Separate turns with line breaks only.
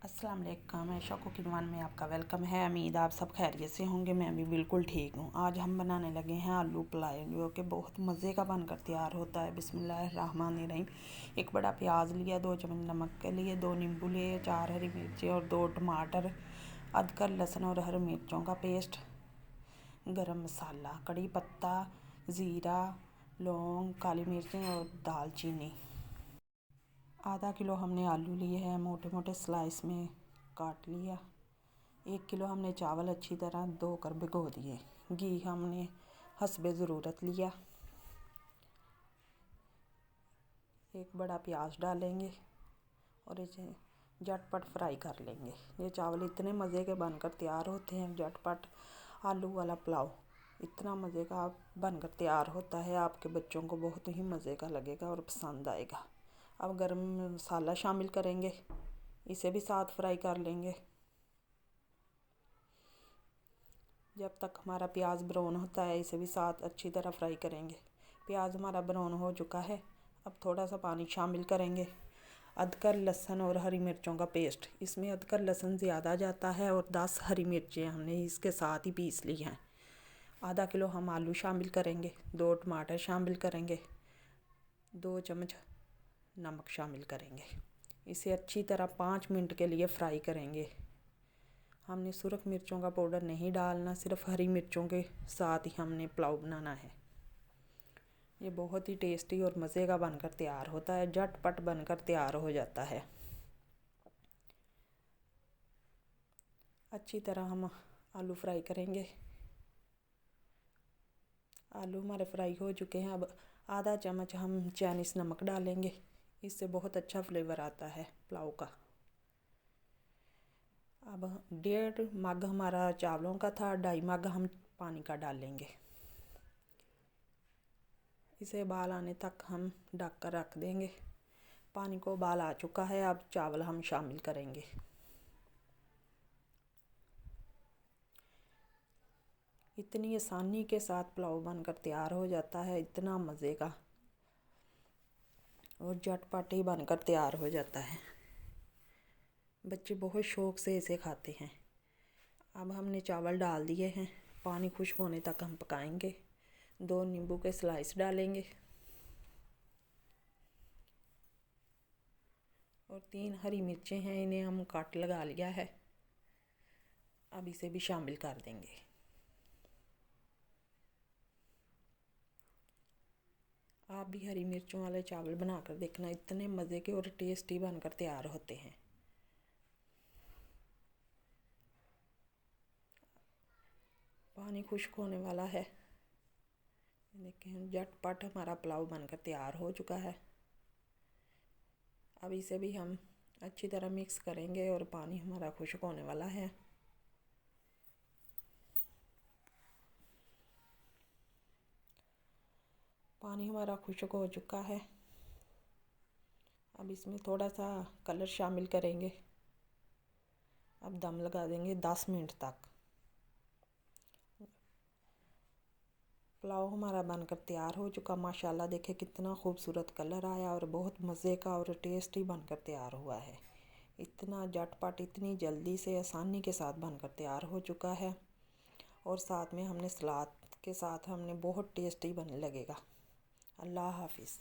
अस्सलाम वालेकुम। ऐशा cooking one में आपका वेलकम है। उम्मीद आप सब खैरियत से होंगे। मैं भी बिल्कुल ठीक हूँ। आज हम बनाने लगे हैं आलू पुलाव, जो कि बहुत मज़े का बनकर तैयार होता है। बिस्मिल्लाहिर्रहमानिर्रहीम। एक बड़ा प्याज लिया, 2 चम्मच नमक के लिए, 2 नींबू लिए, 4 हरी मिर्ची और 2 टमाटर, अदरक लहसुन और हरी मिर्चों का पेस्ट, गरम मसाला, कड़ी पत्ता, ज़ीरा, लौंग, काली मिर्चें और दालचीनी। आधा किलो हमने आलू लिए हैं, मोटे मोटे स्लाइस में काट लिया। 1 किलो हमने चावल अच्छी तरह धो कर भिगो दिए। घी हमने हस्बे ज़रूरत लिया। एक बड़ा प्याज डालेंगे और इसे झटपट फ्राई कर लेंगे। ये चावल इतने मज़े के बनकर तैयार होते हैं। झटपट आलू वाला पुलाव इतना मज़े का बनकर तैयार होता है, आपके बच्चों को बहुत ही मज़े का लगेगा और पसंद आएगा। अब गरम मसाला शामिल करेंगे, इसे भी साथ फ्राई कर लेंगे जब तक हमारा प्याज ब्राउन होता है। इसे भी साथ अच्छी तरह फ्राई करेंगे। प्याज हमारा ब्राउन हो चुका है। अब थोड़ा सा पानी शामिल करेंगे। अदरक लहसुन और हरी मिर्चों का पेस्ट, इसमें अदरक लहसुन ज़्यादा जाता है और 10 हरी मिर्चें हमने इसके साथ ही पीस ली हैं। आधा किलो हम आलू शामिल करेंगे, 2 टमाटर शामिल करेंगे, 2 चम्मच नमक शामिल करेंगे। इसे अच्छी तरह 5 मिनट के लिए फ्राई करेंगे। हमने सुरख मिर्चों का पाउडर नहीं डालना, सिर्फ हरी मिर्चों के साथ ही हमने पुलाव बनाना है। ये बहुत ही टेस्टी और मज़े का बनकर तैयार होता है। झटपट बनकर तैयार हो जाता है। अच्छी तरह हम आलू फ्राई करेंगे। आलू हमारे फ्राई हो चुके हैं। अब आधा चम्मच हम चाइनीज़ नमक डालेंगे, इससे बहुत अच्छा फ्लेवर आता है पुलाव का। अब 1.5 मग हमारा चावलों का था, 2.5 मग हम पानी का डालेंगे। इसे उबाल आने तक हम ढक कर रख देंगे। पानी को उबाल आ चुका है। अब चावल हम शामिल करेंगे। इतनी आसानी के साथ पुलाव बनकर तैयार हो जाता है, इतना मज़े का और झटपट ही बनकर तैयार हो जाता है। बच्चे बहुत शौक़ से इसे खाते हैं। अब हमने चावल डाल दिए हैं। पानी खुश्क होने तक हम पकाएंगे। 2 नींबू के स्लाइस डालेंगे और 3 हरी मिर्चें हैं, इन्हें हम काट लगा लिया है। अब इसे भी शामिल कर देंगे। आप भी हरी मिर्चों वाले चावल बनाकर देखना, इतने मज़े के और टेस्टी बनकर तैयार होते हैं। पानी खुश्क होने वाला है। देखिए झटपट हमारा पुलाव बनकर तैयार हो चुका है। अब इसे भी हम अच्छी तरह मिक्स करेंगे और पानी हमारा खुश्क होने वाला है। पानी हमारा खुश्क हो चुका है। अब इसमें थोड़ा सा कलर शामिल करेंगे। अब दम लगा देंगे 10 मिनट तक। पुलाव हमारा बनकर तैयार हो चुका। माशाल्लाह देखिए कितना खूबसूरत कलर आया और बहुत मज़े का और टेस्टी बनकर तैयार हुआ है। इतना झटपट, इतनी जल्दी से आसानी के साथ बनकर तैयार हो चुका है और साथ में हमने सलाद के साथ हमने बहुत टेस्टी बनने लगेगा। अल्लाह हाफिज़।